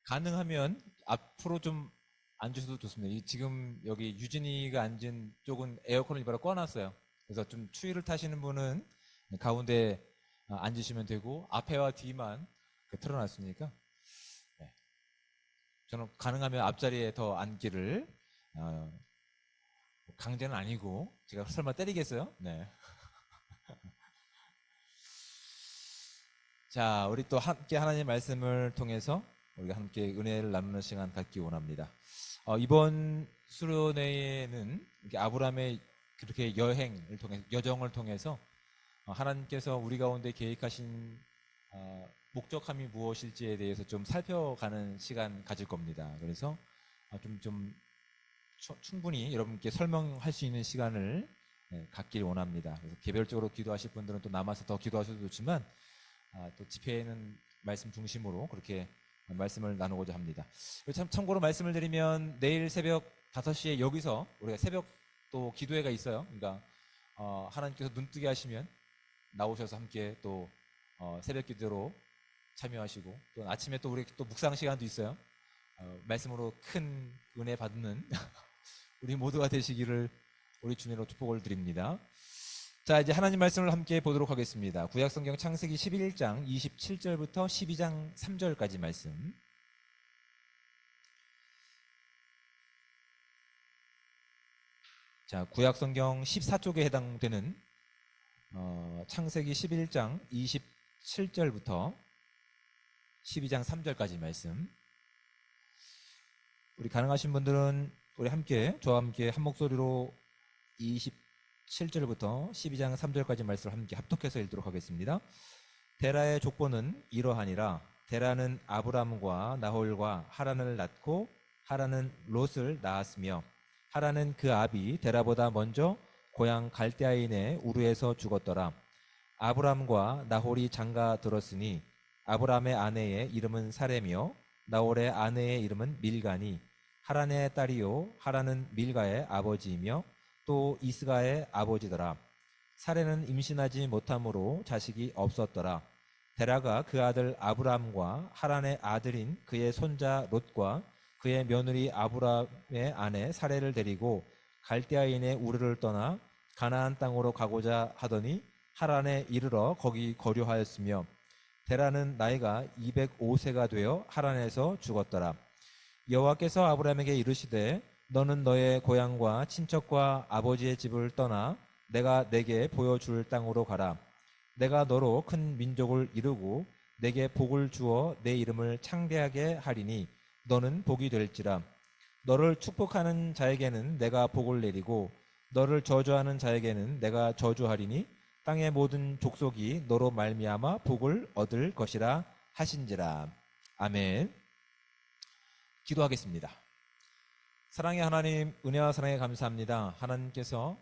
가능하면 앞으로 좀 앉으셔도 좋습니다. 지금 여기 유진이가 앉은 쪽은 에어컨을 일부러 꺼놨어요. 그래서 좀 추위를 타시는 분은 가운데 앉으시면 되고 앞에와 뒤만 틀어놨으니까 네. 저는 가능하면 앞자리에 더 앉기를 어, 강제는 아니고 제가 설마 때리겠어요? 네. 자, 우리 또 함께 하나님 말씀을 통해서 우리가 함께 은혜를 나누는 시간 갖기 원합니다. 이번 수련회에는 이렇게 아브라함의 그렇게 여행을 통해 여정을 통해서 하나님께서 우리 가운데 계획하신 목적함이 무엇일지에 대해서 좀 살펴가는 시간 가질 겁니다. 그래서 좀 충분히 여러분께 설명할 수 있는 시간을 갖길 원합니다. 그래서 개별적으로 기도하실 분들은 또 남아서 더 기도하셔도 좋지만 또 집회에는 말씀 중심으로 그렇게 말씀을 나누고자 합니다. 참고로 말씀을 드리면 내일 새벽 5시에 여기서 우리가 새벽 또 기도회가 있어요. 그러니까 하나님께서 눈뜨게 하시면 나오셔서 함께 또 새벽 기도로 참여하시고 또 아침에 또 우리 또 묵상 시간도 있어요. 말씀으로 큰 은혜 받는 우리 모두가 되시기를 우리 주님으로 축복을 드립니다. 자, 이제 하나님 말씀을 함께 보도록 하겠습니다. 구약성경 창세기 11장 27절부터 12장 3절까지 말씀. 자, 구약성경 14쪽에 해당되는 창세기 11장 27절부터 12장 3절까지 말씀. 우리 가능하신 분들은 우리 함께 저와 함께 한 목소리로 27절부터 12장 3절까지 말씀을 함께 합독해서 읽도록 하겠습니다. 데라의 족보는 이러하니라. 데라는 아브람과 나홀과 하란을 낳고 하란은 롯을 낳았으며 하란은 그 아비 데라보다 먼저 고향 갈대아인의 우르에서 죽었더라. 아브람과 나홀이 장가 들었으니 아브람의 아내의 이름은 사레며 나홀의 아내의 이름은 밀가니 하란의 딸이요 하란은 밀가의 아버지이며 또 이스가의 아버지더라. 사레는 임신하지 못함으로 자식이 없었더라. 데라가 그 아들 아브람과 하란의 아들인 그의 손자 롯과 그의 며느리 아브람의 아내 사레를 데리고 갈대아인의 우르를 떠나 가나안 땅으로 가고자 하더니 하란에 이르러 거기 거류하였으며 데라는 나이가 205세가 되어 하란에서 죽었더라. 여호와께서 아브람에게 이르시되 너는 너의 고향과 친척과 아버지의 집을 떠나 내가 내게 보여줄 땅으로 가라. 내가 너로 큰 민족을 이루고 내게 복을 주어 내 이름을 창대하게 하리니 너는 복이 될지라. 너를 축복하는 자에게는 내가 복을 내리고 너를 저주하는 자에게는 내가 저주하리니 땅의 모든 족속이 너로 말미암아 복을 얻을 것이라 하신지라. 아멘. 기도하겠습니다. 사랑의 하나님, 은혜와 사랑에 감사합니다. 하나님께서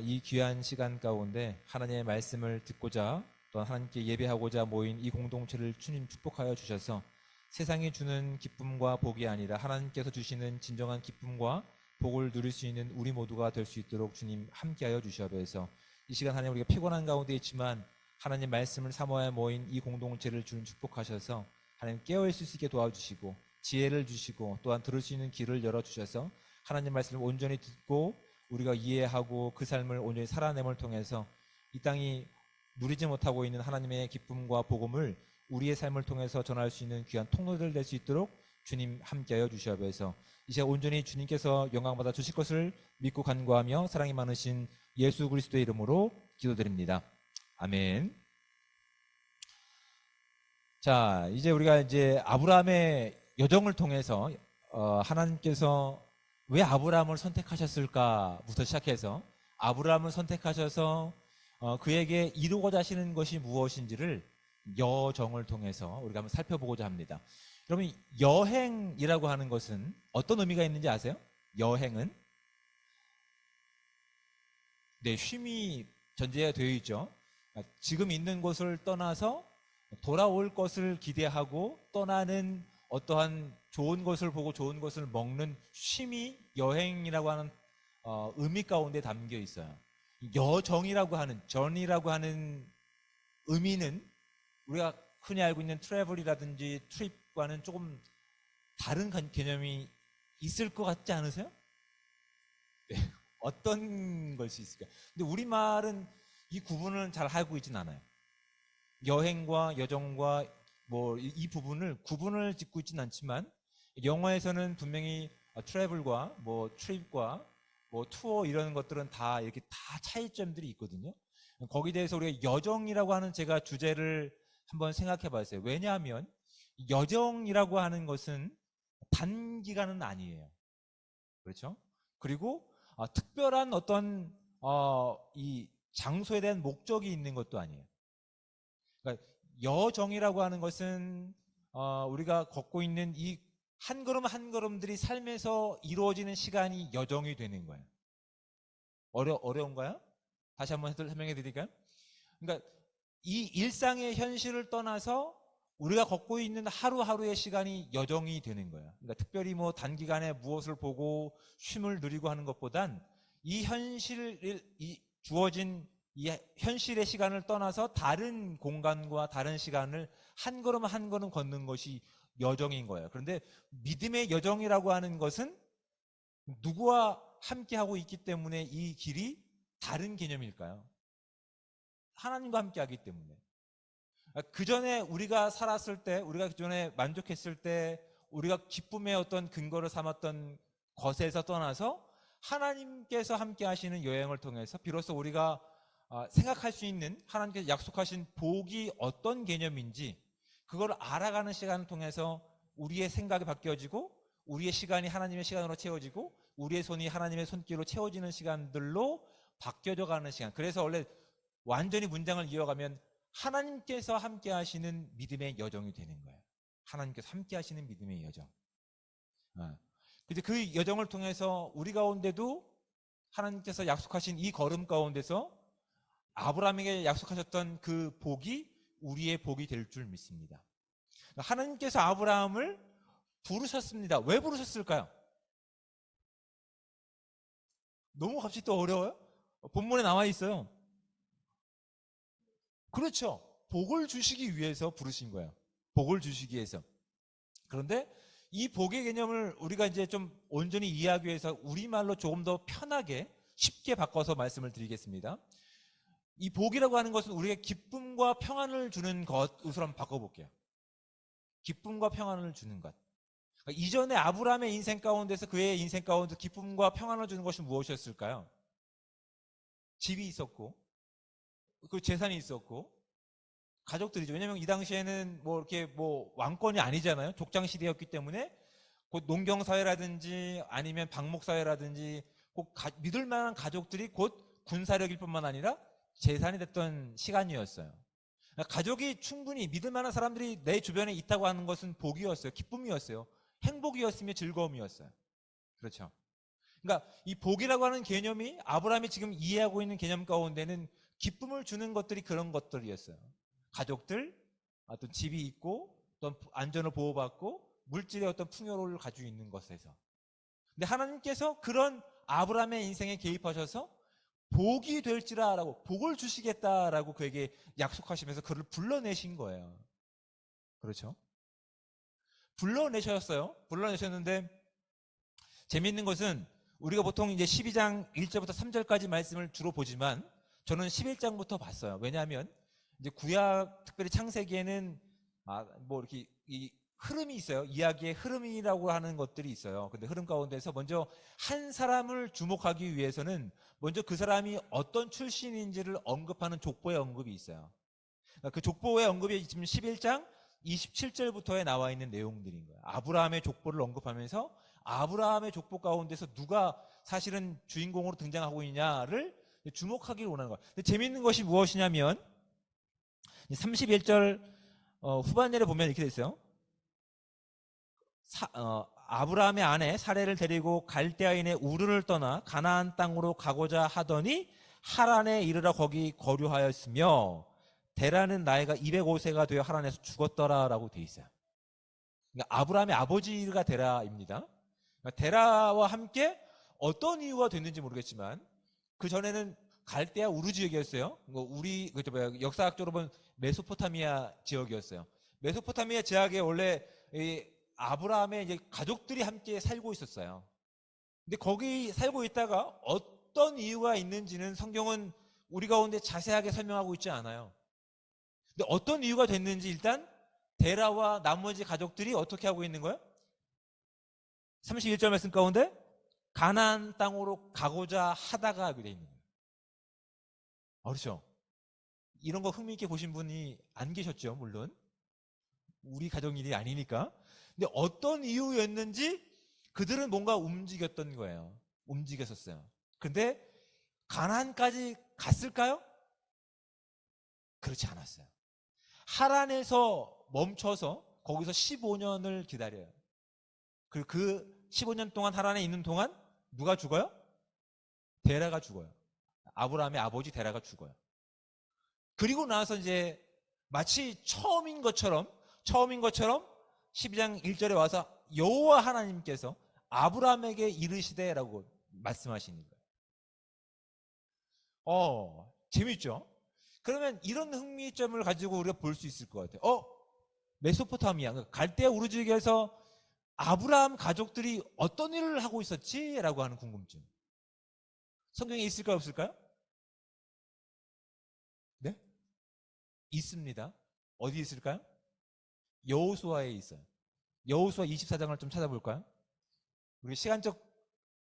이 귀한 시간 가운데 하나님의 말씀을 듣고자 또 하나님께 예배하고자 모인 이 공동체를 주님 축복하여 주셔서 세상이 주는 기쁨과 복이 아니라 하나님께서 주시는 진정한 기쁨과 복을 누릴 수 있는 우리 모두가 될 수 있도록 주님 함께하여 주시옵소서. 이 시간 하나님 우리가 피곤한 가운데 있지만 하나님 말씀을 사모하여 모인 이 공동체를 주님 축복하셔서 하나님 깨어있을 수 있게 도와주시고 지혜를 주시고 또한 들을 수 있는 길을 열어주셔서 하나님 말씀을 온전히 듣고 우리가 이해하고 그 삶을 온전히 살아냄을 통해서 이 땅이 누리지 못하고 있는 하나님의 기쁨과 복음을 우리의 삶을 통해서 전할 수 있는 귀한 통로들 될 수 있도록 주님 함께하여 주시옵소서. 이제 온전히 주님께서 영광받아 주실 것을 믿고 간구하며 사랑이 많으신 예수 그리스도의 이름으로 기도드립니다. 아멘. 자, 이제 우리가 이제 아브라함의 여정을 통해서 하나님께서 왜 아브라함을 선택하셨을까부터 시작해서 아브라함을 선택하셔서 그에게 이루고자 하시는 것이 무엇인지를 여정을 통해서 우리가 한번 살펴보고자 합니다. 여러분, 여행이라고 하는 것은 어떤 의미가 있는지 아세요? 여행은 네, 쉼이 전제가 되어 있죠. 지금 있는 곳을 떠나서 돌아올 것을 기대하고 떠나는 어떠한 좋은 것을 보고 좋은 것을 먹는 쉼이 여행이라고 하는 의미 가운데 담겨 있어요. 여정이라고 하는 전이라고 하는 의미는 우리가 흔히 알고 있는 트래블이라든지 트립과는 조금 다른 개념이 있을 것 같지 않으세요? 네. 어떤 것이 있을까요? 근데 우리말은 이 구분을 잘 하고 있진 않아요. 여행과 여정과 뭐 이 부분을 구분을 짓고 있지는 않지만 영어에서는 분명히 트래블과 뭐 트립과 뭐 투어 이런 것들은 다 이렇게 다 차이점들이 있거든요. 거기에 대해서 우리가 여정이라고 하는 제가 주제를 한번 생각해 봤어요. 왜냐하면 여정이라고 하는 것은 단기간은 아니에요. 그렇죠? 그리고 특별한 어떤 이 장소에 대한 목적이 있는 것도 아니에요. 그러니까 여정이라고 하는 것은 우리가 걷고 있는 이 한 걸음 한 걸음들이 삶에서 이루어지는 시간이 여정이 되는 거예요. 어려운가요? 다시 한번 설명해 드릴까요? 그러니까 이 일상의 현실을 떠나서 우리가 걷고 있는 하루하루의 시간이 여정이 되는 거예요. 그러니까 특별히 뭐 단기간에 무엇을 보고 쉼을 누리고 하는 것보단 이 이 주어진 이 현실의 시간을 떠나서 다른 공간과 다른 시간을 한 걸음 한 걸음 걷는 것이 여정인 거예요. 그런데 믿음의 여정이라고 하는 것은 누구와 함께 하고 있기 때문에 이 길이 다른 개념일까요? 하나님과 함께 하기 때문에. 그 전에 우리가 살았을 때, 우리가 그 전에 만족했을 때, 우리가 기쁨의 어떤 근거를 삼았던 것에서 떠나서 하나님께서 함께 하시는 여행을 통해서 비로소 우리가 생각할 수 있는 하나님께서 약속하신 복이 어떤 개념인지 그걸 알아가는 시간을 통해서 우리의 생각이 바뀌어지고 우리의 시간이 하나님의 시간으로 채워지고 우리의 손이 하나님의 손길로 채워지는 시간들로 바뀌어져 가는 시간. 그래서 원래 완전히 문장을 이어가면 하나님께서 함께 하시는 믿음의 여정이 되는 거예요. 하나님께서 함께 하시는 믿음의 여정. 근데 그 여정을 통해서 우리 가운데도 하나님께서 약속하신 이 걸음 가운데서 아브라함에게 약속하셨던 그 복이 우리의 복이 될 줄 믿습니다. 하나님께서 아브라함을 부르셨습니다. 왜 부르셨을까요? 너무 갑자기 또 어려워요? 본문에 나와 있어요. 그렇죠. 복을 주시기 위해서 부르신 거예요. 복을 주시기 위해서. 그런데 이 복의 개념을 우리가 이제 좀 온전히 이해하기 위해서 우리말로 조금 더 편하게 쉽게 바꿔서 말씀을 드리겠습니다. 이 복이라고 하는 것은 우리에게 기쁨과 평안을 주는 것으로 한번 바꿔볼게요. 기쁨과 평안을 주는 것. 그러니까 이전에 아브라함의 인생 가운데서 그의 인생 가운데 기쁨과 평안을 주는 것이 무엇이었을까요? 집이 있었고, 그 재산이 있었고, 가족들이죠. 왜냐하면 이 당시에는 뭐 이렇게 뭐 왕권이 아니잖아요. 족장 시대였기 때문에 곧 농경 사회라든지 아니면 방목 사회라든지 꼭 믿을 만한 가족들이 곧 군사력일 뿐만 아니라 재산이 됐던 시간이었어요. 그러니까 가족이 충분히 믿을 만한 사람들이 내 주변에 있다고 하는 것은 복이었어요. 기쁨이었어요. 행복이었으며 즐거움이었어요. 그렇죠. 그러니까 이 복이라고 하는 개념이 아브라함이 지금 이해하고 있는 개념 가운데는 기쁨을 주는 것들이 그런 것들이었어요. 가족들, 어떤 집이 있고, 어떤 안전을 보호받고, 물질의 어떤 풍요로움을 가지고 있는 것에서. 근데 하나님께서 그런 아브라함의 인생에 개입하셔서 복이 될지라라고, 복을 주시겠다라고 그에게 약속하시면서 그를 불러내신 거예요. 그렇죠? 불러내셨어요. 불러내셨는데, 재미있는 것은 우리가 보통 이제 12장 1절부터 3절까지 말씀을 주로 보지만 저는 11장부터 봤어요. 왜냐하면 이제 구약 특별히 창세기에는 뭐 이렇게 이 흐름이 있어요. 이야기의 흐름이라고 하는 것들이 있어요. 근데 흐름 가운데서 먼저 한 사람을 주목하기 위해서는 먼저 그 사람이 어떤 출신인지를 언급하는 족보의 언급이 있어요. 그러니까 그 족보의 언급이 지금 11장 27절부터에 나와 있는 내용들인 거예요. 아브라함의 족보를 언급하면서 아브라함의 족보 가운데서 누가 사실은 주인공으로 등장하고 있냐를 주목하기를 원하는 거예요. 근데 재미있는 것이 무엇이냐면 31절 후반절에 보면 이렇게 돼 있어요. 아브라함의 아내 사레를 데리고 갈대아인의 우르를 떠나 가나안 땅으로 가고자 하더니 하란에 이르러 거기 거류하였으며 데라는 나이가 205세가 되어 하란에서 죽었더라라고 돼 있어요. 그러니까 아브라함의 아버지가 데라입니다. 그러니까 데라와 함께 어떤 이유가 됐는지 모르겠지만 그 전에는 갈대아 우르 지역이었어요. 우리 역사학적으로 보면 메소포타미아 지역이었어요. 메소포타미아 지역에 원래 아브라함의 이제 가족들이 함께 살고 있었어요. 근데 거기 살고 있다가 어떤 이유가 있는지는 성경은 우리 가운데 자세하게 설명하고 있지 않아요. 근데 어떤 이유가 됐는지 일단 데라와 나머지 가족들이 어떻게 하고 있는 거예요? 31절 말씀 가운데 가나안 땅으로 가고자 하다가 하게 돼 있는 거예요. 그렇죠? 이런 거 흥미있게 보신 분이 안 계셨죠, 물론. 우리 가족 일이 아니니까. 근데 어떤 이유였는지 그들은 뭔가 움직였던 거예요. 움직였었어요. 근데 가나안까지 갔을까요? 그렇지 않았어요. 하란에서 멈춰서 거기서 15년을 기다려요. 그리고 그 15년 동안 하란에 있는 동안 누가 죽어요? 데라가 죽어요. 아브라함의 아버지 데라가 죽어요. 그리고 나서 이제 마치 처음인 것처럼 12장 1절에 와서 여호와 하나님께서 아브라함에게 이르시되라고 말씀하시는 거예요. 재밌죠? 그러면 이런 흥미점을 가지고 우리가 볼 수 있을 것 같아요. 메소포타미아, 그러니까 갈대아 우르 지역에서 아브라함 가족들이 어떤 일을 하고 있었지? 라고 하는 궁금증. 성경에 있을까요? 없을까요? 네? 있습니다. 어디 있을까요? 여호수아에 있어요. 여호수아 24장을 좀 찾아볼까요? 우리 시간적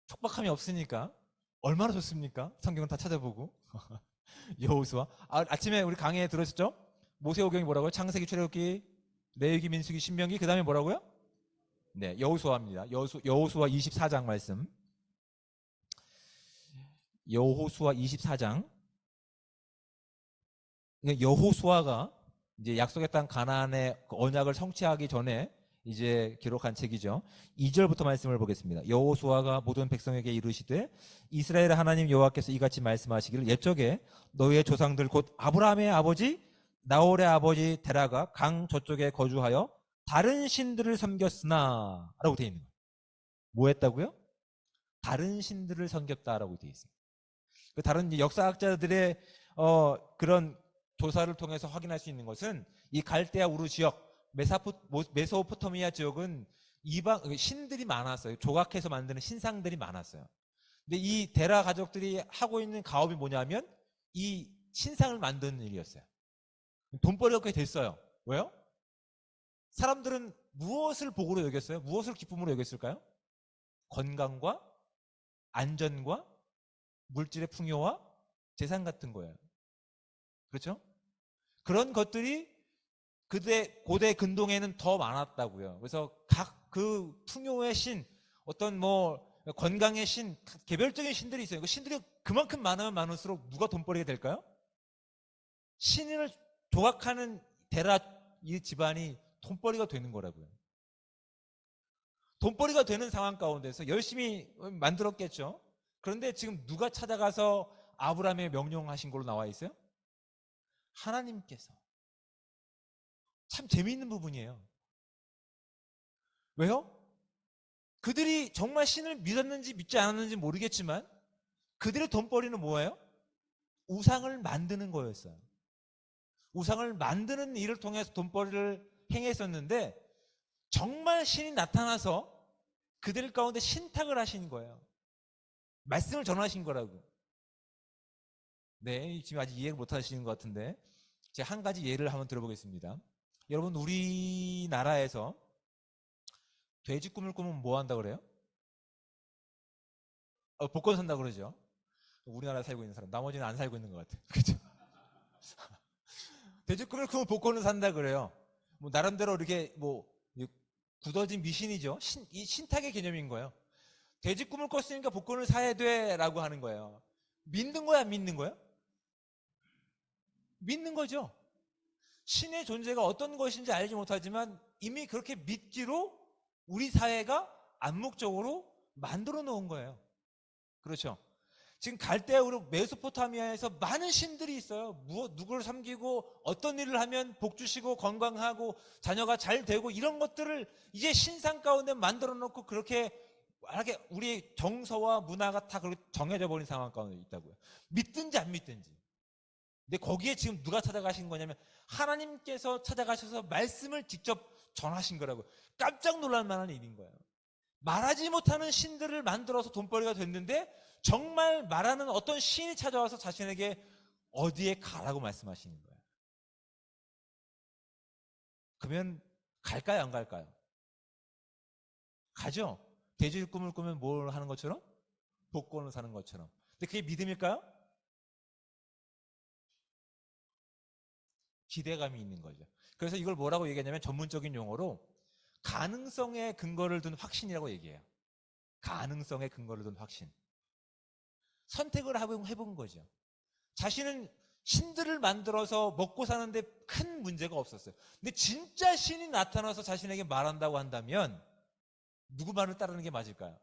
촉박함이 없으니까 얼마나 좋습니까? 성경은 다 찾아보고. 여호수아. 아침에 우리 강의에 들으셨죠? 모세오경이 뭐라고요? 창세기, 출애굽기, 레위기, 민수기, 신명기. 그 다음에 뭐라고요? 네, 여호수아입니다. 여호수아 24장 말씀. 여호수아 24장. 여호수아가 이제 약속의 땅 가나안의 언약을 성취하기 전에 이제 기록한 책이죠. 2절부터 말씀을 보겠습니다. 여호수아가 모든 백성에게 이르시되 이스라엘 하나님 여호와께서 이같이 말씀하시기를 옛적에 너희의 조상들 곧 아브라함의 아버지 나홀의 아버지 데라가 강 저쪽에 거주하여 다른 신들을 섬겼으나 라고 되어 있는 거예요. 뭐 했다고요? 다른 신들을 섬겼다라고 되어 있어요. 그 다른 역사학자들의 그런 조사를 통해서 확인할 수 있는 것은 이 갈대아 우르 지역 메소포타미아 지역은 이방 신들이 많았어요. 조각해서 만드는 신상들이 많았어요. 근데 이 데라 가족들이 하고 있는 가업이 뭐냐면 이 신상을 만드는 일이었어요. 돈벌이가 꽤 됐어요. 왜요? 사람들은 무엇을 복으로 여겼어요? 무엇을 기쁨으로 여겼을까요? 건강과 안전과 물질의 풍요와 재산 같은 거예요. 그렇죠? 그런 것들이 고대 근동에는 더 많았다고요. 그래서 각 그 풍요의 신, 어떤 건강의 신, 개별적인 신들이 있어요. 그 신들이 그만큼 많으면 많을수록 누가 돈벌이가 될까요? 신을 조각하는 데라 이 집안이 돈벌이가 되는 거라고요. 돈벌이가 되는 상황 가운데서 열심히 만들었겠죠. 그런데 지금 누가 찾아가서 아브라함의 명령하신 걸로 나와 있어요? 하나님께서. 참 재미있는 부분이에요. 왜요? 그들이 정말 신을 믿었는지 믿지 않았는지 모르겠지만 그들의 돈벌이는 뭐예요? 우상을 만드는 거였어요. 우상을 만드는 일을 통해서 돈벌이를 행했었는데 정말 신이 나타나서 그들 가운데 신탁을 하신 거예요. 말씀을 전하신 거라고. 네, 지금 아직 이해를 못 하시는 것 같은데 제가 한 가지 예를 한번 들어보겠습니다. 여러분, 우리나라에서 돼지 꿈을 꾸면 뭐 한다 그래요? 복권 산다 그러죠. 우리나라에 살고 있는 사람, 나머지는 안 살고 있는 것 같아요. 그렇죠? 돼지 꿈을 꾸면 복권을 산다 그래요. 나름대로 이렇게 굳어진 미신이죠. 이 신탁의 개념인 거예요. 돼지 꿈을 꿨으니까 복권을 사야 돼라고 하는 거예요. 믿는 거야, 안 믿는 거야? 믿는 거죠. 신의 존재가 어떤 것인지 알지 못하지만 이미 그렇게 믿기로 우리 사회가 암묵적으로 만들어 놓은 거예요. 그렇죠? 지금 갈대아우르 메소포타미아에서 많은 신들이 있어요. 누구를 섬기고 어떤 일을 하면 복 주시고 건강하고 자녀가 잘 되고 이런 것들을 이제 신상 가운데 만들어 놓고 그렇게 우리 정서와 문화가 다 그렇게 정해져 버린 상황 가운데 있다고요. 믿든지 안 믿든지. 근데 거기에 지금 누가 찾아가신 거냐면 하나님께서 찾아가셔서 말씀을 직접 전하신 거라고. 깜짝 놀랄 만한 일인 거예요. 말하지 못하는 신들을 만들어서 돈벌이가 됐는데 정말 말하는 어떤 신이 찾아와서 자신에게 어디에 가라고 말씀하시는 거예요. 그러면 갈까요, 안 갈까요? 가죠. 돼지의 꿈을 꾸면 뭘 하는 것처럼? 복권을 사는 것처럼. 근데 그게 믿음일까요? 기대감이 있는 거죠. 그래서 이걸 뭐라고 얘기하냐면 전문적인 용어로 가능성에 근거를 둔 확신이라고 얘기해요. 가능성에 근거를 둔 확신. 선택을 해본 거죠. 자신은 신들을 만들어서 먹고 사는데 큰 문제가 없었어요. 근데 진짜 신이 나타나서 자신에게 말한다고 한다면 누구 말을 따르는 게 맞을까요?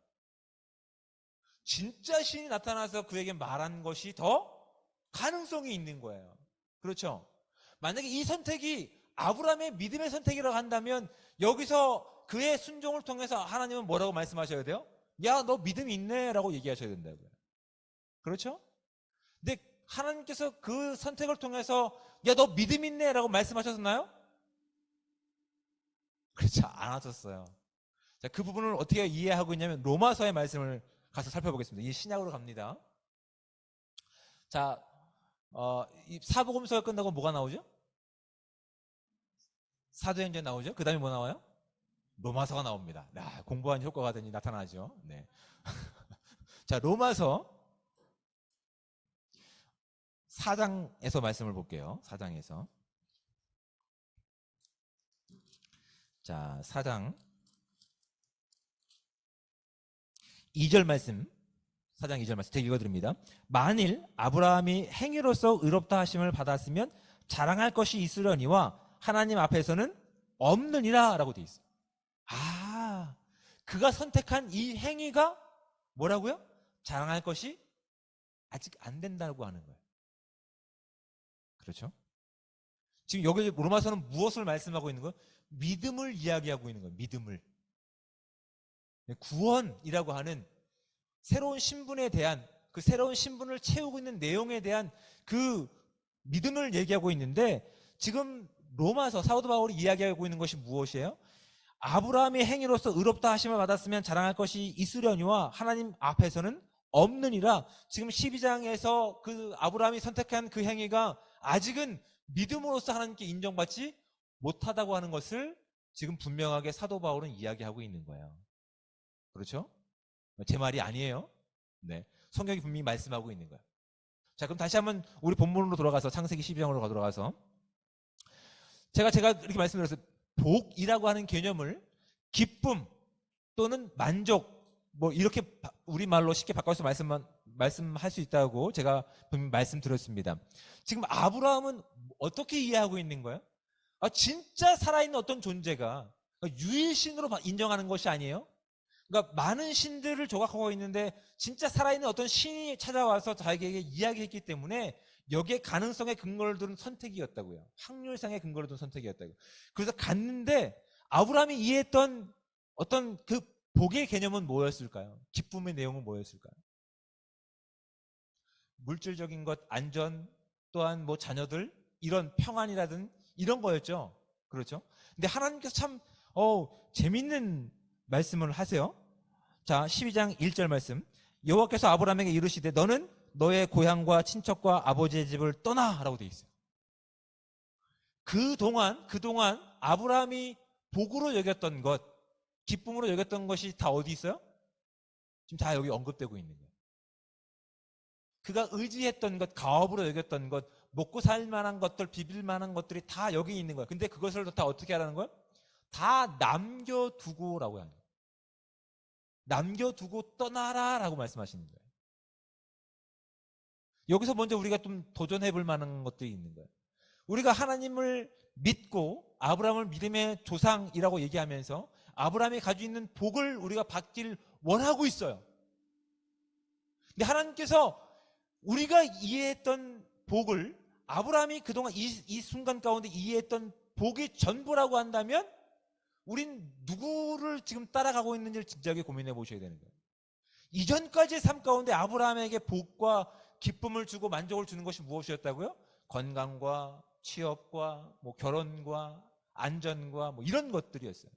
진짜 신이 나타나서 그에게 말한 것이 더 가능성이 있는 거예요. 그렇죠? 만약에 이 선택이 아브라함의 믿음의 선택이라고 한다면 여기서 그의 순종을 통해서 하나님은 뭐라고 말씀하셔야 돼요? 야, 너 믿음이 있네 라고 얘기하셔야 된다고요. 그렇죠? 근데 하나님께서 그 선택을 통해서 야, 너 믿음 있네 라고 말씀하셨나요? 그렇죠. 안 하셨어요. 자, 그 부분을 어떻게 이해하고 있냐면 로마서의 말씀을 가서 살펴보겠습니다. 이 신약으로 갑니다. 자, 이 사복음서가 끝나고 뭐가 나오죠? 사도행전 나오죠? 그 다음에 뭐 나와요? 로마서가 나옵니다. 공부한 효과가 되니 나타나죠. 네. 자, 로마서 4장에서 말씀을 볼게요. 4장에서. 자, 4장 2절 말씀. 4장 2절 말씀 제가 읽어드립니다. 만일 아브라함이 행위로서 의롭다 하심을 받았으면 자랑할 것이 있으려니와 하나님 앞에서는 없느니라 라고 되어 있어요. 그가 선택한 이 행위가 뭐라고요? 자랑할 것이 아직 안 된다고 하는 거예요. 그렇죠? 지금 여기 로마서는 무엇을 말씀하고 있는 거예요? 믿음을 이야기하고 있는 거예요. 믿음을. 구원이라고 하는 새로운 신분에 대한 그 새로운 신분을 채우고 있는 내용에 대한 그 믿음을 얘기하고 있는데 지금 로마서 사도 바울이 이야기하고 있는 것이 무엇이에요? 아브라함의 행위로서 의롭다 하심을 받았으면 자랑할 것이 있으려니와 하나님 앞에서는 없느니라. 지금 12장에서 그 아브라함이 선택한 그 행위가 아직은 믿음으로서 하나님께 인정받지 못하다고 하는 것을 지금 분명하게 사도 바울은 이야기하고 있는 거예요. 그렇죠? 제 말이 아니에요. 네. 성경이 분명히 말씀하고 있는 거예요. 자, 그럼 다시 한번 우리 본문으로 돌아가서 창세기 12장으로 돌아가서 제가 이렇게 말씀드렸어요. 복이라고 하는 개념을 기쁨 또는 만족 뭐 이렇게 우리말로 쉽게 바꿔서 말씀할 수 있다고 제가 분명히 말씀드렸습니다. 지금 아브라함은 어떻게 이해하고 있는 거예요? 진짜 살아있는 어떤 존재가 유일신으로 인정하는 것이 아니에요? 그러니까 많은 신들을 조각하고 있는데 진짜 살아있는 어떤 신이 찾아와서 자기에게 이야기했기 때문에 여기에 가능성의 근거를 둔 선택이었다고요. 확률상의 근거를 둔 선택이었다고요. 그래서 갔는데 아브라함이 이해했던 어떤 그 복의 개념은 뭐였을까요? 기쁨의 내용은 뭐였을까요? 물질적인 것, 안전, 또한 뭐 자녀들, 이런 평안이라든 이런 거였죠. 그렇죠? 근데 하나님께서 참 재밌는 말씀을 하세요. 자, 12장 1절 말씀. 여호와께서 아브라함에게 이르시되 너는 너의 고향과 친척과 아버지의 집을 떠나라고 되어 있어요. 그동안 아브라함이 복으로 여겼던 것, 기쁨으로 여겼던 것이 다 어디 있어요? 지금 다 여기 언급되고 있는 거예요. 그가 의지했던 것, 가업으로 여겼던 것, 먹고 살 만한 것들, 비빌 만한 것들이 다 여기 있는 거예요. 근데 그것을 다 어떻게 하라는 거예요? 다 남겨두고라고 하는 거예요. 남겨두고 떠나라라고 말씀하시는 거예요. 여기서 먼저 우리가 좀 도전해 볼 만한 것들이 있는 거예요. 우리가 하나님을 믿고 아브라함을 믿음의 조상이라고 얘기하면서 아브라함이 가지고 있는 복을 우리가 받길 원하고 있어요. 근데 하나님께서 우리가 이해했던 복을 아브라함이 그동안 이 순간 가운데 이해했던 복이 전부라고 한다면 우린 누구를 지금 따라가고 있는지를 진지하게 고민해 보셔야 되는 거예요. 이전까지의 삶 가운데 아브라함에게 복과 기쁨을 주고 만족을 주는 것이 무엇이었다고요? 건강과 취업과 뭐 결혼과 안전과 뭐 이런 것들이었어요.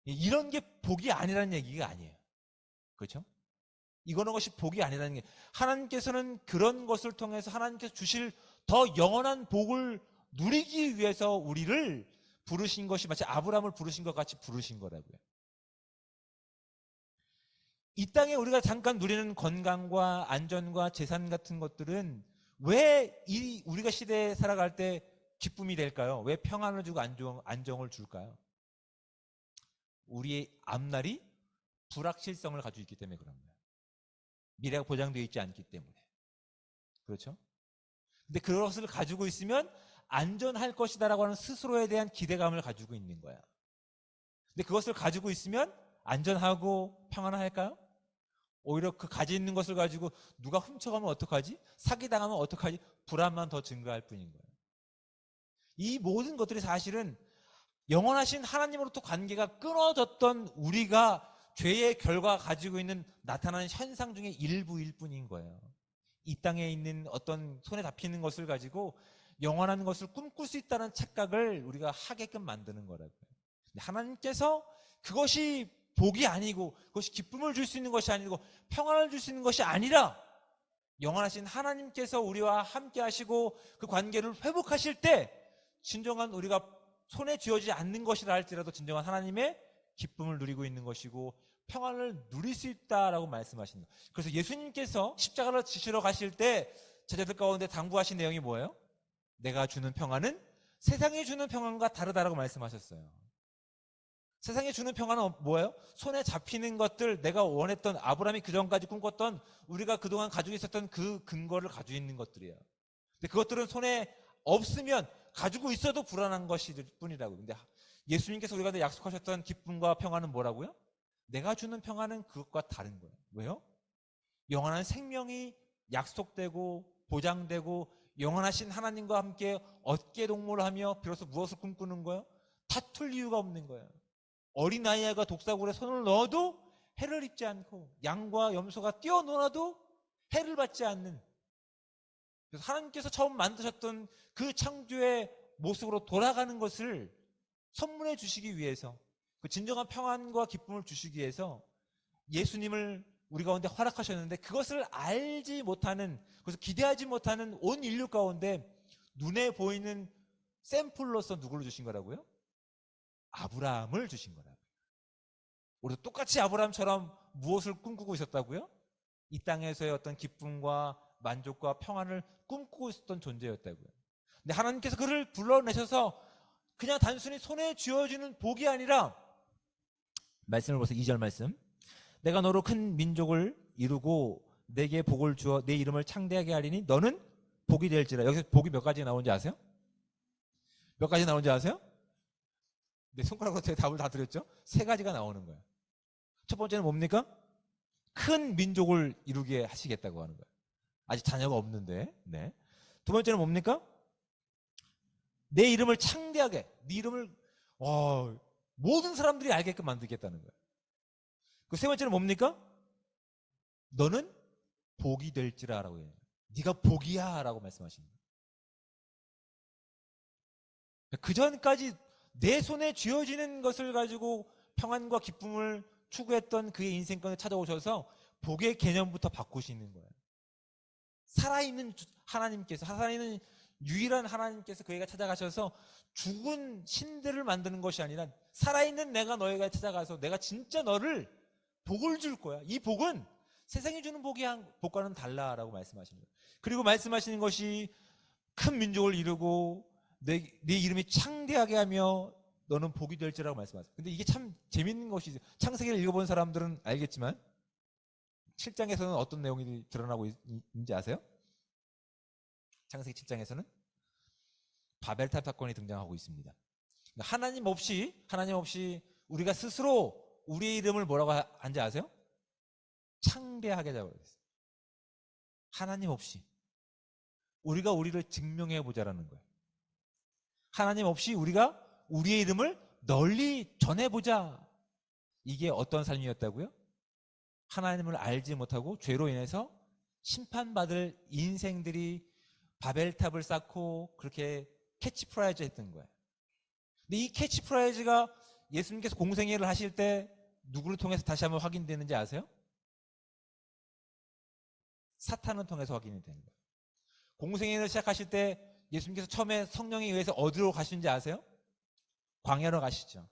이런 게 복이 아니라는 얘기가 아니에요. 그렇죠? 이거는 것이 복이 아니라는 게, 하나님께서는 그런 것을 통해서 하나님께서 주실 더 영원한 복을 누리기 위해서 우리를 부르신 것이 마치 아브라함을 부르신 것 같이 부르신 거라고요. 이 땅에 우리가 잠깐 누리는 건강과 안전과 재산 같은 것들은 왜 우리가 시대에 살아갈 때 기쁨이 될까요? 왜 평안을 주고 안정을 줄까요? 우리의 앞날이 불확실성을 가지고 있기 때문에 그런 거예요. 미래가 보장되어 있지 않기 때문에. 그렇죠? 근데 그것을 가지고 있으면 안전할 것이다라고 하는 스스로에 대한 기대감을 가지고 있는 거야. 근데 그것을 가지고 있으면 안전하고 평안할까요? 오히려 그 가지고 있는 것을 가지고 누가 훔쳐가면 어떡하지? 사기당하면 어떡하지? 불안만 더 증가할 뿐인 거예요. 이 모든 것들이 사실은 영원하신 하나님으로부터 관계가 끊어졌던 우리가 죄의 결과가 가지고 있는 나타나는 현상 중에 일부일 뿐인 거예요. 이 땅에 있는 어떤 손에 잡히는 것을 가지고 영원한 것을 꿈꿀 수 있다는 착각을 우리가 하게끔 만드는 거라고요. 하나님께서 그것이 복이 아니고, 그것이 기쁨을 줄 수 있는 것이 아니고 평안을 줄 수 있는 것이 아니라, 영원하신 하나님께서 우리와 함께 하시고 그 관계를 회복하실 때 진정한, 우리가 손에 쥐어지지 않는 것이라 할지라도 진정한 하나님의 기쁨을 누리고 있는 것이고 평안을 누릴 수 있다라고 말씀하시는 거예요. 그래서 예수님께서 십자가를 지시러 가실 때 제자들 가운데 당부하신 내용이 뭐예요? 내가 주는 평안은 세상이 주는 평안과 다르다라고 말씀하셨어요. 세상에 주는 평안은 뭐예요? 손에 잡히는 것들, 내가 원했던, 아브라함이 그전까지 꿈꿨던, 우리가 그동안 가지고 있었던 그 근거를 가지고 있는 것들이에요. 근데 그것들은 손에 없으면 가지고 있어도 불안한 것일 뿐이라고. 근데 예수님께서 우리가 약속하셨던 기쁨과 평안은 뭐라고요? 내가 주는 평안은 그것과 다른 거예요. 왜요? 영원한 생명이 약속되고 보장되고 영원하신 하나님과 함께 어깨동무하며 비로소 무엇을 꿈꾸는 거예요? 다툴 이유가 없는 거예요. 어린아이가 독사굴에 손을 넣어도 해를 입지 않고, 양과 염소가 뛰어놀아도 해를 받지 않는, 그래서 하나님께서 처음 만드셨던 그 창조의 모습으로 돌아가는 것을 선물해 주시기 위해서, 그 진정한 평안과 기쁨을 주시기 위해서 예수님을 우리 가운데 허락하셨는데, 그것을 알지 못하는, 그래서 기대하지 못하는 온 인류 가운데 눈에 보이는 샘플로서 누구를 주신 거라고요? 아브라함을 주신 거라고요. 우리도 똑같이 아브라함처럼 무엇을 꿈꾸고 있었다고요? 이 땅에서의 어떤 기쁨과 만족과 평안을 꿈꾸고 있었던 존재였다고요. 근데 하나님께서 그를 불러내셔서 그냥 단순히 손에 쥐어지는 복이 아니라, 말씀을 보세요. 2절 말씀. 내가 너로 큰 민족을 이루고 내게 복을 주어 내 이름을 창대하게 하리니 너는 복이 될지라. 여기서 복이 몇 가지 나오는지 아세요? 몇 가지 나오는지 아세요? 네, 손가락으로 제 답을 다 드렸죠? 3가지가 나오는 거예요. 첫 번째는 뭡니까? 큰 민족을 이루게 하시겠다고 하는 거예요. 아직 자녀가 없는데. 네. 두 번째는 뭡니까? 내 이름을 창대하게, 네 이름을 모든 사람들이 알게끔 만들겠다는 거예요. 그 세 번째는 뭡니까? 너는 복이 될지라라고 해요. 네가 복이야 라고 말씀하십니다. 그 전까지 내 손에 쥐어지는 것을 가지고 평안과 기쁨을 추구했던 그의 인생권에 찾아오셔서 복의 개념부터 바꾸시는 거예요. 살아있는 하나님께서, 살아있는 유일한 하나님께서 그에게 찾아가셔서 죽은 신들을 만드는 것이 아니라 살아있는 내가 너에게 찾아가서 내가 진짜 너를 복을 줄 거야. 이 복은 세상이 주는 복과는 달라라고 말씀하시는 거예요. 그리고 말씀하시는 것이 큰 민족을 이루고 내 이름이 창대하게 하며 너는 복이 될지라고 말씀하세요. 근데 이게 참 재밌는 것이죠. 창세기를 읽어본 사람들은 알겠지만 7장에서는 어떤 내용이 드러나고 있는지 아세요? 창세기 7장에서는 바벨탑 사건이 등장하고 있습니다. 하나님 없이 우리가 스스로 우리의 이름을 뭐라고 한지 아세요? 창대하게 잡아버렸어요. 하나님 없이 우리가 우리를 증명해 보자라는 거예요. 하나님 없이 우리가 우리의 이름을 널리 전해보자. 이게 어떤 삶이었다고요? 하나님을 알지 못하고 죄로 인해서 심판받을 인생들이 바벨탑을 쌓고 그렇게 캐치프라이즈 했던 거예요. 근데 이 캐치프라이즈가 예수님께서 공생애를 하실 때 누구를 통해서 다시 한번 확인되는지 아세요? 사탄을 통해서 확인이 되는 거예요. 공생애를 시작하실 때 예수님께서 처음에 성령에 의해서 어디로 가시는지 아세요? 광야로 가시죠.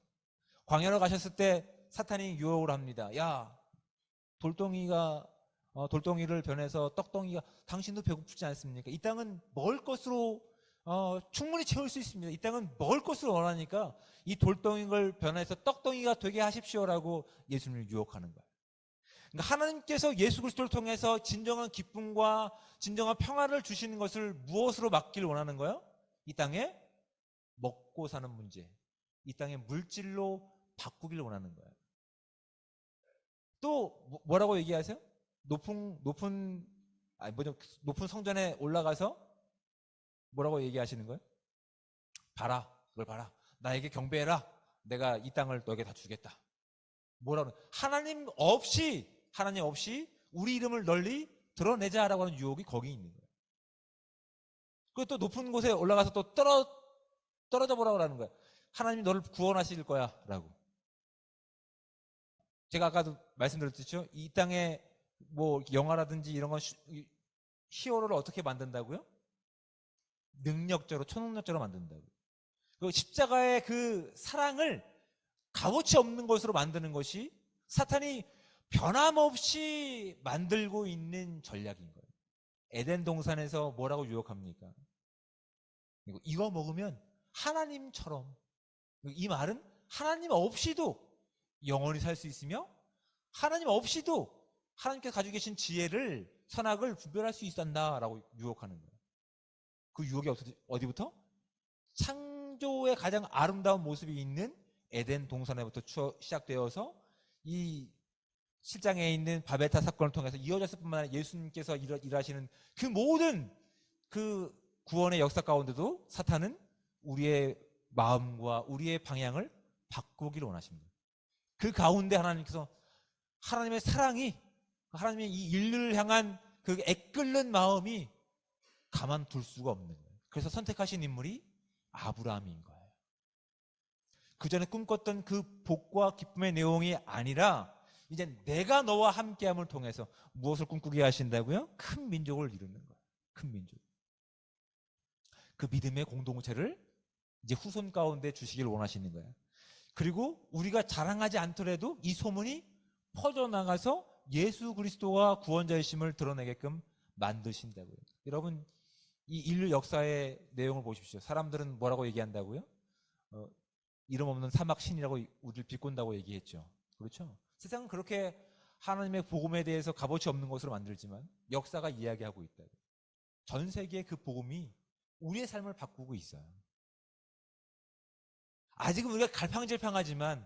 광야로 가셨을 때 사탄이 유혹을 합니다. 야, 돌덩이를 변해서 떡덩이가, 당신도 배고프지 않습니까? 이 땅은 먹을 것으로 충분히 채울 수 있습니다. 이 땅은 먹을 것으로 원하니까 이 돌덩이를 변해서 떡덩이가 되게 하십시오라고 예수님을 유혹하는 거예요. 그러니까 하나님께서 예수 그리스도를 통해서 진정한 기쁨과 진정한 평화를 주시는 것을 무엇으로 막기를 원하는 거예요? 이 땅에 먹고 사는 문제, 이 땅의 물질로 바꾸기를 원하는 거예요. 또 뭐라고 얘기하세요? 높은 성전에 올라가서 뭐라고 얘기하시는 거예요? 봐라, 그걸 봐라. 나에게 경배해라. 내가 이 땅을 너에게 다 주겠다. 뭐라고? 하나님 없이 우리 이름을 널리 드러내자라고 하는 유혹이 거기 있는 거예요. 그리고 또 높은 곳에 올라가서 또 떨어져 보라고 하는 거예요. 하나님이 너를 구원하실 거야 라고. 제가 아까도 말씀드렸죠. 이 땅에 뭐 영화라든지 이런 건 히어로를 어떻게 만든다고요? 초능력적으로 만든다고요. 그리고 십자가의 그 사랑을 값어치 없는 것으로 만드는 것이 사탄이 변함없이 만들고 있는 전략인 거예요. 에덴 동산에서 뭐라고 유혹합니까? 이거 먹으면 하나님처럼, 이 말은 하나님 없이도 영원히 살 수 있으며 하나님 없이도 하나님께서 가지고 계신 지혜를, 선악을 분별할 수 있단다라고 유혹하는 거예요. 그 유혹이 어디부터? 창조의 가장 아름다운 모습이 있는 에덴 동산에부터 시작되어서 이 실장에 있는 바베타 사건을 통해서 이어졌을 뿐만 아니라 예수님께서 일하시는 그 모든 그 구원의 역사 가운데도 사탄은 우리의 마음과 우리의 방향을 바꾸기를 원하십니다. 그 가운데 하나님께서 하나님의 사랑이, 하나님의 이 인류를 향한 그 애끓는 마음이 가만둘 수가 없는 거예요. 그래서 선택하신 인물이 아브라함인 거예요. 그 전에 꿈꿨던 그 복과 기쁨의 내용이 아니라 이제 내가 너와 함께함을 통해서 무엇을 꿈꾸게 하신다고요? 큰 민족을 이루는 거예요. 큰 민족. 그 믿음의 공동체를 이제 후손 가운데 주시길 원하시는 거예요. 그리고 우리가 자랑하지 않더라도 이 소문이 퍼져나가서 예수 그리스도가 구원자이심을 드러내게끔 만드신다고요. 여러분, 이 인류 역사의 내용을 보십시오. 사람들은 뭐라고 얘기한다고요? 이름 없는 사막 신이라고 우리를 비꼰다고 얘기했죠. 그렇죠? 세상은 그렇게 하나님의 복음에 대해서 값어치 없는 것으로 만들지만 역사가 이야기하고 있다고. 전 세계의 그 복음이 우리의 삶을 바꾸고 있어요. 아직은 우리가 갈팡질팡하지만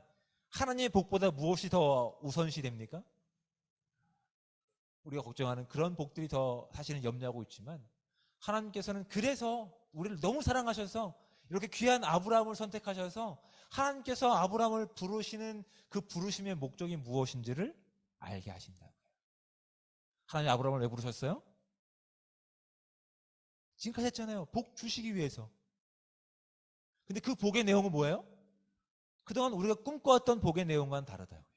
하나님의 복보다 무엇이 더 우선시 됩니까? 우리가 걱정하는 그런 복들이 더 사실은 염려하고 있지만 하나님께서는 그래서 우리를 너무 사랑하셔서 이렇게 귀한 아브라함을 선택하셔서 하나님께서 아브라함을 부르시는 그 부르심의 목적이 무엇인지를 알게 하신다고요. 하나님 아브라함을 왜 부르셨어요? 지금까지 했잖아요. 복 주시기 위해서. 근데 그 복의 내용은 뭐예요? 그동안 우리가 꿈꿔왔던 복의 내용과는 다르다고요.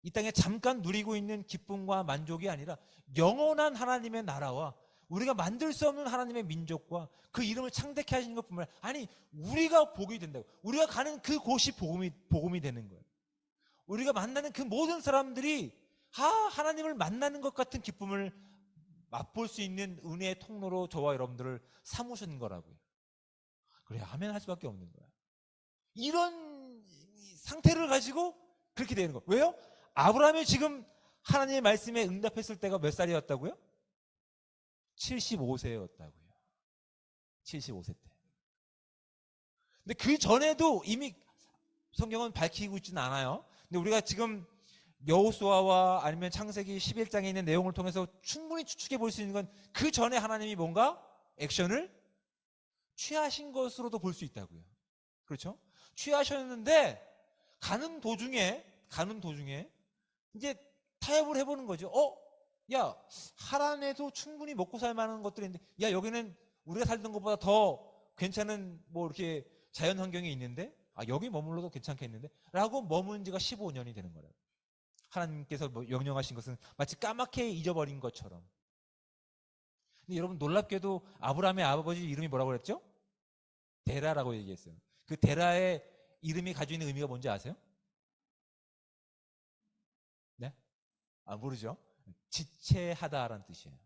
이 땅에 잠깐 누리고 있는 기쁨과 만족이 아니라 영원한 하나님의 나라와 우리가 만들 수 없는 하나님의 민족과 그 이름을 창대케 하시는 것뿐만 아니라 우리가 복이 된다고. 우리가 가는 그 곳이 복음이 되는 거예요. 우리가 만나는 그 모든 사람들이 하나님을 만나는 것 같은 기쁨을 맛볼 수 있는 은혜의 통로로 저와 여러분들을 삼으신 거라고요. 그래야 아멘 할 수밖에 없는 거야. 이런 상태를 가지고 그렇게 되는 거. 왜요? 아브라함이 지금 하나님의 말씀에 응답했을 때가 몇 살이었다고요? 75세였다고요. 75세 때. 근데 그 전에도 이미 성경은 밝히고 있지는 않아요. 근데 우리가 지금 여호수아와 아니면 창세기 11장에 있는 내용을 통해서 충분히 추측해 볼 수 있는 건 그 전에 하나님이 뭔가 액션을 취하신 것으로도 볼 수 있다고요. 그렇죠? 취하셨는데 가는 도중에 이제 타협을 해보는 거죠. 하란에도 충분히 먹고 살 만한 것들이 있는데, 여기는 우리가 살던 것보다 더 괜찮은 뭐 이렇게 자연 환경이 있는데 여기 머물러도 괜찮겠는데 라고 머문 지가 15년이 되는 거라고. 하나님께서 뭐 명령하신 것은 마치 까맣게 잊어버린 것처럼. 근데 여러분 놀랍게도 아브라함의 아버지 이름이 뭐라고 그랬죠? 데라라고 얘기했어요. 그 데라의 이름이 가지고 있는 의미가 뭔지 아세요? 네? 모르죠? 지체하다라는 뜻이에요.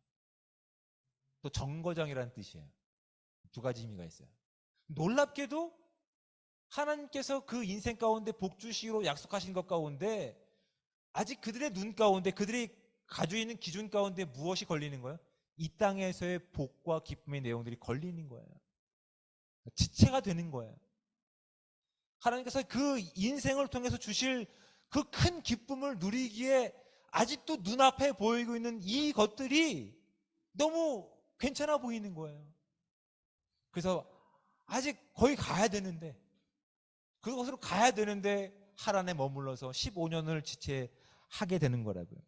또 정거장이라는 뜻이에요. 두 가지 의미가 있어요. 놀랍게도 하나님께서 그 인생 가운데 복 주시기로 약속하신 것 가운데 아직 그들의 눈 가운데 그들이 가지고 있는 기준 가운데 무엇이 걸리는 거예요? 이 땅에서의 복과 기쁨의 내용들이 걸리는 거예요. 지체가 되는 거예요. 하나님께서 그 인생을 통해서 주실 그 큰 기쁨을 누리기에 아직도 눈앞에 보이고 있는 이 것들이 너무 괜찮아 보이는 거예요. 그래서 아직 거기 가야 되는데, 그곳으로 가야 되는데 하란에 머물러서 15년을 지체하게 되는 거라고요.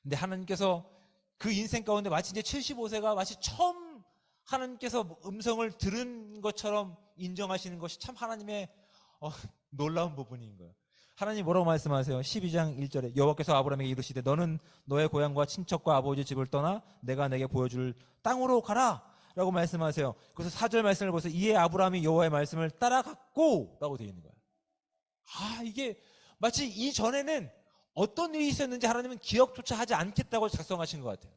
근데 하나님께서 그 인생 가운데 마치 이제 75세가 마치 처음 하나님께서 음성을 들은 것처럼 인정하시는 것이 참 하나님의 놀라운 부분인 거예요. 하나님 뭐라고 말씀하세요? 12장 1절에 여호와께서 아브라함에게 이르시되 너는 너의 고향과 친척과 아버지 집을 떠나 내가 내게 보여줄 땅으로 가라 라고 말씀하세요. 그래서 4절 말씀을 보세요. 이에 아브라함이 여호와의 말씀을 따라갔고 라고 되어 있는 거예요. 이게 마치 이전에는 어떤 일이 있었는지 하나님은 기억조차 하지 않겠다고 작성하신 것 같아요.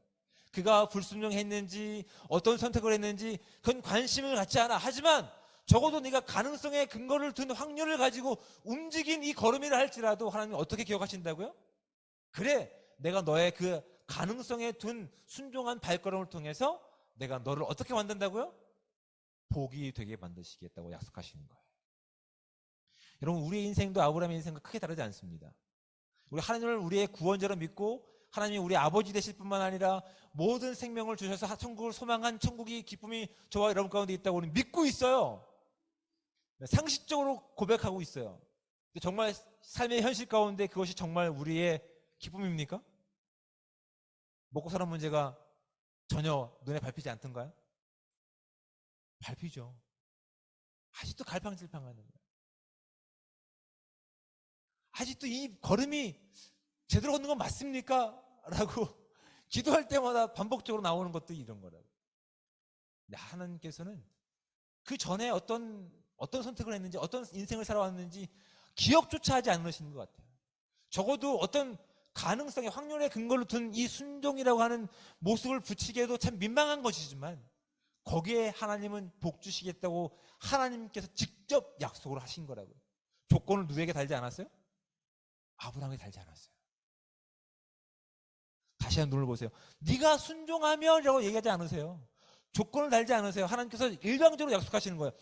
그가 불순종했는지 어떤 선택을 했는지 그건 관심을 갖지 않아. 하지만 적어도 네가 가능성의 근거를 둔 확률을 가지고 움직인 이 걸음이라 할지라도 하나님은 어떻게 기억하신다고요? 그래, 내가 너의 그 가능성에 둔 순종한 발걸음을 통해서 내가 너를 어떻게 만든다고요? 복이 되게 만드시겠다고 약속하시는 거예요. 여러분, 우리의 인생도 아브라함의 인생과 크게 다르지 않습니다. 우리 하나님을 우리의 구원자로 믿고 하나님이 우리 아버지 되실 뿐만 아니라 모든 생명을 주셔서 천국을 소망한 천국이 기쁨이 저와 여러분 가운데 있다고 우리는 믿고 있어요. 상식적으로 고백하고 있어요. 정말 삶의 현실 가운데 그것이 정말 우리의 기쁨입니까? 먹고 사는 문제가 전혀 눈에 밟히지 않던가요? 밟히죠. 아직도 갈팡질팡하는 거예요. 아직도 이 걸음이 제대로 걷는 건 맞습니까? 라고 기도할 때마다 반복적으로 나오는 것도 이런 거라고. 근데 하나님께서는 그 전에 어떤 선택을 했는지 어떤 인생을 살아왔는지 기억조차 하지 않으시는 것 같아요. 적어도 어떤 가능성의 확률의 근거를 둔 이 순종이라고 하는 모습을 붙이기에도 참 민망한 것이지만 거기에 하나님은 복 주시겠다고 하나님께서 직접 약속을 하신 거라고요. 조건을 누구에게 달지 않았어요? 아브라함에게 달지 않았어요. 다시 한번 눈을 보세요. 네가 순종하면 이라고 얘기하지 않으세요. 조건을 달지 않으세요. 하나님께서 일방적으로 약속하시는 거예요.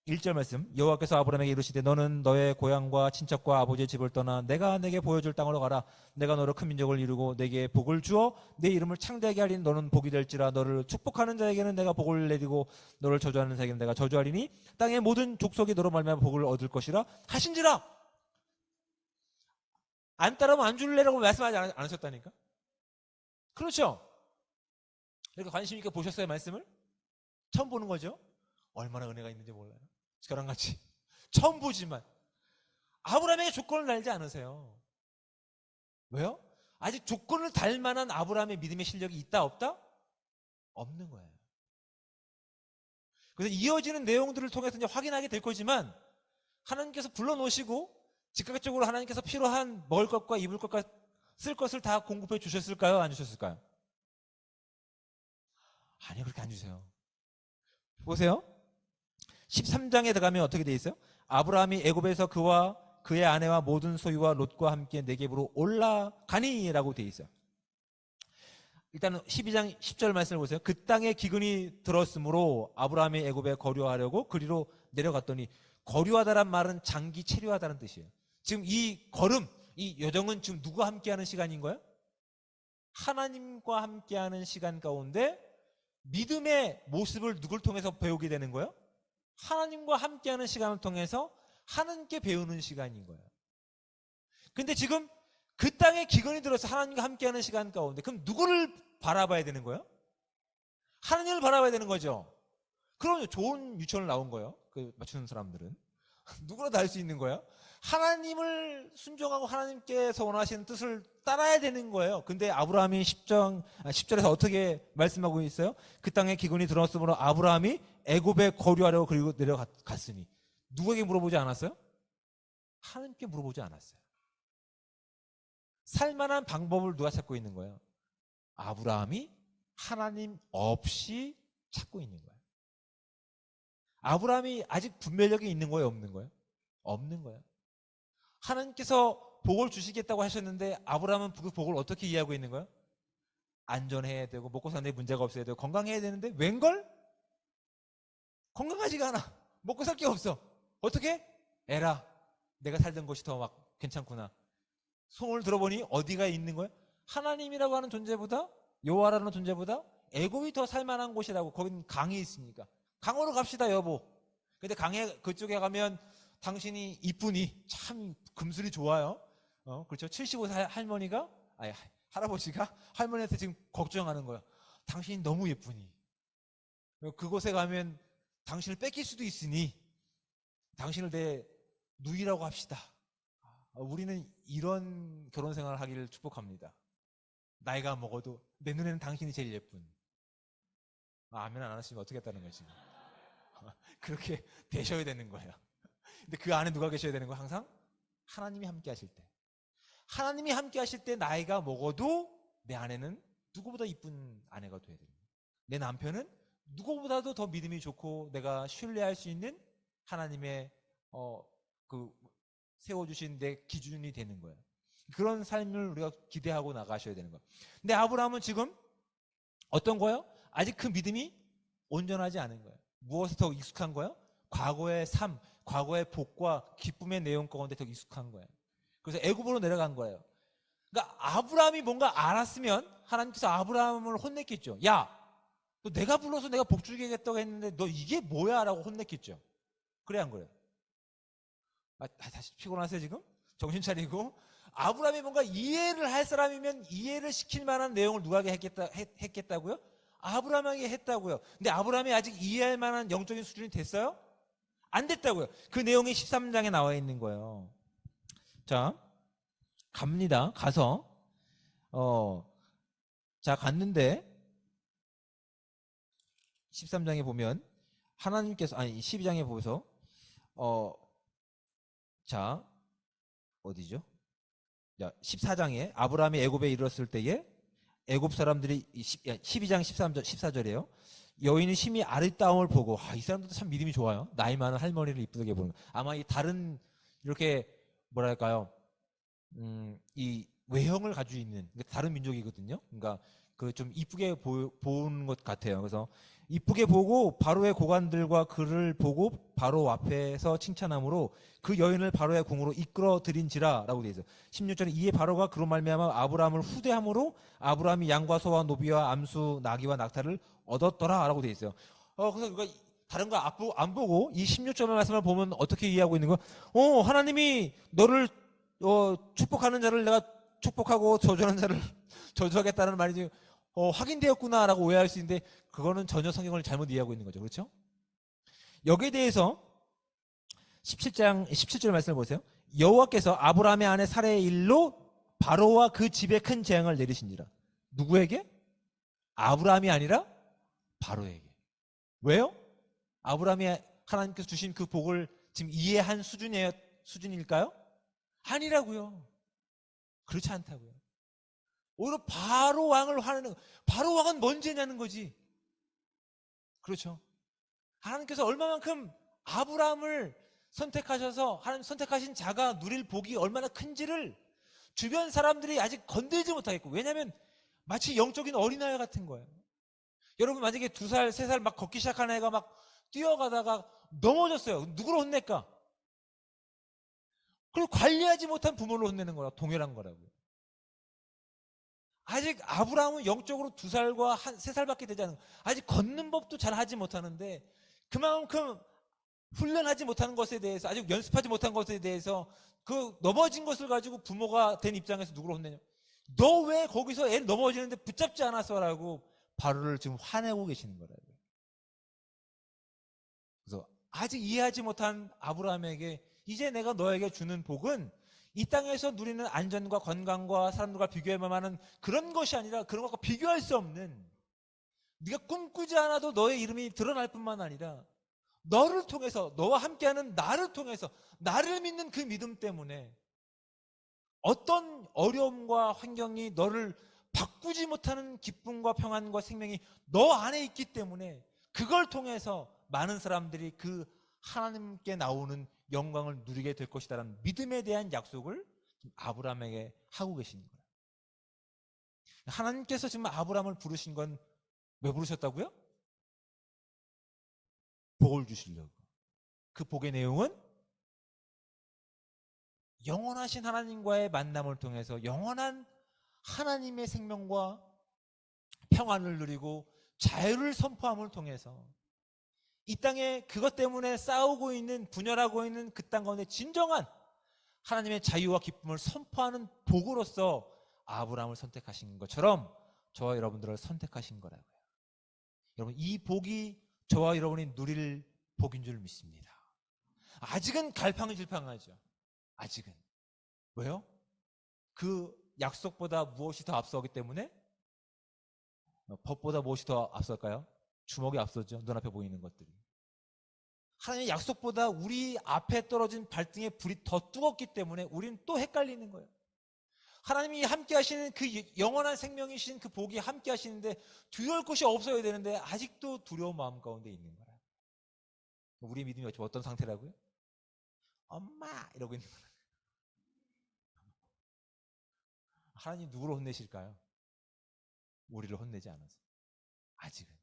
1절 말씀 여호와께서 아브라함에게 이르시되 너는 너의 고향과 친척과 아버지의 집을 떠나 내가 내게 보여줄 땅으로 가라. 내가 너를 큰 민족을 이루고 내게 복을 주어 내 이름을 창대하게 하리니 너는 복이 될지라. 너를 축복하는 자에게는 내가 복을 내리고 너를 저주하는 자에게는 내가 저주하리니 땅의 모든 족속이 너로 말미암아 복을 얻을 것이라 하신지라. 안 따르면 안 줄래라고 말씀하지 않으셨다니까. 그렇죠. 이렇게 관심 있게 보셨어요? 말씀을 처음 보는 거죠. 얼마나 은혜가 있는지 몰라요. 저랑 같이 처음 보지만 아브라함에게 조건을 달지 않으세요. 왜요? 아직 조건을 달 만한 아브라함의 믿음의 실력이 있다 없다? 없는 거예요. 그래서 이어지는 내용들을 통해서 이제 확인하게 될 거지만 하나님께서 불러놓으시고 즉각적으로 하나님께서 필요한 먹을 것과 입을 것과 쓸 것을 다 공급해 주셨을까요? 안 주셨을까요? 아니요, 그렇게 안 주세요. 보세요. 13장에 들어가면 어떻게 돼 있어요? 아브라함이 애굽에서 그와 그의 아내와 모든 소유와 롯과 함께 네겝으로 올라가니라고 돼 있어요. 일단 12장 10절 말씀을 보세요. 그 땅에 기근이 들었으므로 아브라함이 애굽에 거류하려고 그리로 내려갔더니, 거류하다란 말은 장기 체류하다는 뜻이에요. 지금 이 걸음, 이 여정은 지금 누구와 함께하는 시간인 거예요? 하나님과 함께하는 시간 가운데 믿음의 모습을 누굴 통해서 배우게 되는 거예요? 하나님과 함께하는 시간을 통해서 하나님께 배우는 시간인 거예요. 근데 지금 그 땅에 기근이 들어서 하나님과 함께하는 시간 가운데 그럼 누구를 바라봐야 되는 거예요? 하나님을 바라봐야 되는 거죠. 그럼 좋은 유치원을 나온 거예요. 그 맞추는 사람들은. 누구나 다 할 수 있는 거예요. 하나님을 순종하고 하나님께서 원하시는 뜻을 따라야 되는 거예요. 근데 아브라함이 10절에서 어떻게 말씀하고 있어요? 그 땅에 기근이 들어왔으므로 아브라함이 애굽에 거류하려고 그리고 내려갔으니. 누구에게 물어보지 않았어요? 하나님께 물어보지 않았어요. 살만한 방법을 누가 찾고 있는 거예요? 아브라함이 하나님 없이 찾고 있는 거예요. 아브라함이 아직 분별력이 있는 거예요? 없는 거예요? 없는 거예요. 하나님께서 복을 주시겠다고 하셨는데 아브라함은 그 복을 어떻게 이해하고 있는 거예요? 안전해야 되고 먹고 사는 데 문제가 없어야 되고 건강해야 되는데 웬걸? 건강하지가 않아. 먹고 살 게 없어. 어떻게? 에라, 내가 살던 곳이 더 막 괜찮구나. 소문을 들어보니 어디가 있는 거예요? 하나님이라고 하는 존재보다, 여호와라는 존재보다 애굽이 더 살만한 곳이라고. 거긴 강이 있으니까 강으로 갑시다 여보. 근데 강에 그쪽에 가면 당신이 이쁘니 참 금슬이 좋아요. 그렇죠. 75세 할머니가, 아니 할아버지가 할머니한테 지금 걱정하는 거예요. 당신이 너무 예쁘니 그곳에 가면 당신을 뺏길 수도 있으니 당신을 내 누이라고 합시다. 우리는 이런 결혼 생활을 하기를 축복합니다. 나이가 먹어도 내 눈에는 당신이 제일 예쁜. 아멘 안 하시면 어떻게 했다는 거지. 그렇게 되셔야 되는 거예요. 근데 그 안에 누가 계셔야 되는 거예요? 항상 하나님이 함께 하실 때. 하나님이 함께 하실 때 나이가 먹어도 내 아내는 누구보다 이쁜 아내가 돼야 돼요. 내 남편은 누구보다도 더 믿음이 좋고 내가 신뢰할 수 있는 하나님의 그 세워주신 내 기준이 되는 거예요. 그런 삶을 우리가 기대하고 나가셔야 되는 거예요. 근데 아브라함은 지금 어떤 거예요? 아직 그 믿음이 온전하지 않은 거예요. 무엇에 더 익숙한 거예요? 과거의 삶, 과거의 복과 기쁨의 내용 가운데 더 익숙한 거예요. 그래서 애굽으로 내려간 거예요. 그러니까 아브라함이 뭔가 알았으면 하나님께서 아브라함을 혼냈겠죠. 야, 너 내가 불러서 내가 복 주겠다고 했는데 너 이게 뭐야? 라고 혼냈겠죠. 그래 한 거예요. 다시 피곤하세요 지금? 정신 차리고. 아브라함이 뭔가 이해를 할 사람이면 이해를 시킬 만한 내용을 누구에게 했겠다고요? 아브라함에게 했다고요. 근데 아브라함이 아직 이해할 만한 영적인 수준이 됐어요? 안 됐다고요. 그 내용이 13장에 나와 있는 거예요. 자, 갑니다. 가서 자 갔는데 13장에 보면 하나님께서, 아니 12장에 보면서 자 어디죠? 14장에 아브라함이 애굽에 이르렀을 때에 애굽 사람들이 12장 13절 14절이에요. 여인이 심히 아리따움을 보고, 이 사람들도 참 믿음이 좋아요. 나이 많은 할머니를 이쁘게 보는. 아마 이 다른 이렇게 뭐랄까요, 이 외형을 가지고 있는 다른 민족이거든요. 그러니까 그 좀 이쁘게 보는 것 같아요. 그래서 이쁘게 보고 바로의 고관들과 그를 보고 바로 앞에서 칭찬함으로 그 여인을 바로의 궁으로 이끌어 들인지라라고 되어 있어요. 16절에 이에 바로가 그로 말미암아 아브라함을 후대함으로 아브라함이 양과 소와 노비와 암수 나귀와 낙타를 얻었더라라고 되어 있어요. 그래서 우리가 다른 거 안 보고 이 16절의 말씀을 보면 어떻게 이해하고 있는 거야? 하나님이 너를 축복하는 자를 내가 축복하고 저주하는 자를 저주하겠다는 말이지 확인되었구나라고 오해할 수 있는데 그거는 전혀 성경을 잘못 이해하고 있는 거죠. 그렇죠? 여기에 대해서 17장 17절 말씀을 보세요. 여호와께서 아브라함의 아내 사레의 일로 바로와 그 집에 큰 재앙을 내리시니라. 누구에게? 아브라함이 아니라 바로에게. 왜요? 아브라함이 하나님께서 주신 그 복을 지금 이해한 수준일까요? 아니라고요. 그렇지 않다고요. 오히려 바로 왕을 화내는, 바로 왕은 뭔 죄냐는 거지. 그렇죠. 하나님께서 얼마만큼 아브라함을 선택하셔서 하나님 선택하신 자가 누릴 복이 얼마나 큰지를 주변 사람들이 아직 건들지 못하겠고, 왜냐하면 마치 영적인 어린아이 같은 거예요. 여러분 만약에 2살, 3살 막 걷기 시작한 애가 막 뛰어가다가 넘어졌어요. 누구를 혼낼까? 그리고 관리하지 못한 부모를 혼내는 거라 동일한 거라고요. 아직 아브라함은 영적으로 2살과 3살밖에 되지 않은, 아직 걷는 법도 잘 하지 못하는데 그만큼 훈련하지 못하는 것에 대해서, 아직 연습하지 못한 것에 대해서 그 넘어진 것을 가지고 부모가 된 입장에서 누구를 혼내냐? 너 왜 거기서 애 넘어지는데 붙잡지 않았어? 라고 바로를 지금 화내고 계시는 거라고요. 아직 이해하지 못한 아브라함에게 이제 내가 너에게 주는 복은 이 땅에서 누리는 안전과 건강과 사람들과 비교할 만한 그런 것이 아니라 그런 것과 비교할 수 없는, 네가 꿈꾸지 않아도 너의 이름이 드러날 뿐만 아니라 너를 통해서, 너와 함께하는 나를 통해서, 나를 믿는 그 믿음 때문에 어떤 어려움과 환경이 너를 바꾸지 못하는 기쁨과 평안과 생명이 너 안에 있기 때문에 그걸 통해서 많은 사람들이 그 하나님께 나오는 영광을 누리게 될 것이다라는 믿음에 대한 약속을 지금 아브라함에게 하고 계시는 거예요. 하나님께서 지금 아브라함을 부르신 건 왜 부르셨다고요? 복을 주시려고. 그 복의 내용은 영원하신 하나님과의 만남을 통해서 영원한 하나님의 생명과 평안을 누리고 자유를 선포함을 통해서 이 땅에 그것 때문에 싸우고 있는, 분열하고 있는 그 땅 가운데 진정한 하나님의 자유와 기쁨을 선포하는 복으로서 아브라함을 선택하신 것처럼 저와 여러분들을 선택하신 거라고요. 여러분, 이 복이 저와 여러분이 누릴 복인 줄 믿습니다. 아직은 갈팡질팡하죠. 아직은. 왜요? 그 약속보다 무엇이 더 앞서기 때문에? 법보다 무엇이 더 앞설까요? 주먹이 앞서죠. 눈앞에 보이는 것들이. 하나님의 약속보다 우리 앞에 떨어진 발등의 불이 더 뜨겁기 때문에 우리는 또 헷갈리는 거예요. 하나님이 함께 하시는 그 영원한 생명이신 그 복이 함께 하시는데 두려울 것이 없어야 되는데 아직도 두려운 마음 가운데 있는 거예요. 우리 믿음이 어떤 상태라고요? 엄마! 이러고 있는 거예요. 하나님 누구를 혼내실까요? 우리를 혼내지 않아서. 아직은.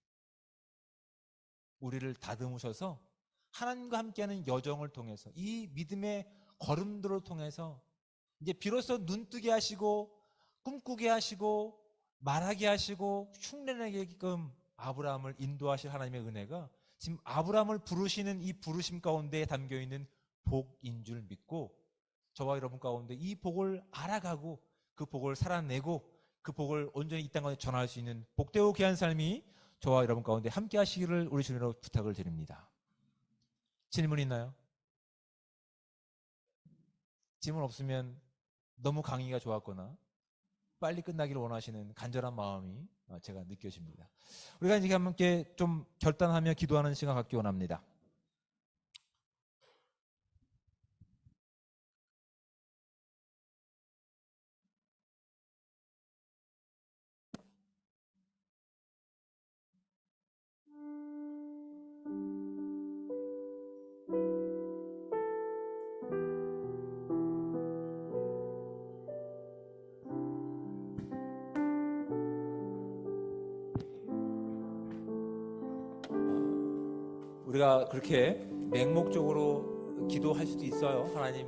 우리를 다듬으셔서 하나님과 함께하는 여정을 통해서, 이 믿음의 걸음들을 통해서 이제 비로소 눈뜨게 하시고 꿈꾸게 하시고 말하게 하시고 흉내내게끔 아브라함을 인도하실 하나님의 은혜가 지금 아브라함을 부르시는 이 부르심 가운데 담겨있는 복인 줄 믿고 저와 여러분 가운데 이 복을 알아가고 그 복을 살아내고 그 복을 온전히 이 땅 가운데 전할 수 있는 복되고 귀한 삶이 저와 여러분 가운데 함께 하시기를 우리 주님으로 부탁을 드립니다. 질문 있나요? 질문 없으면 너무 강의가 좋았거나 빨리 끝나기를 원하시는 간절한 마음이 제가 느껴집니다. 우리가 이제 함께 좀 결단하며 기도하는 시간 갖기 원합니다. 우리가 그렇게 맹목적으로 기도할 수도 있어요. 하나님,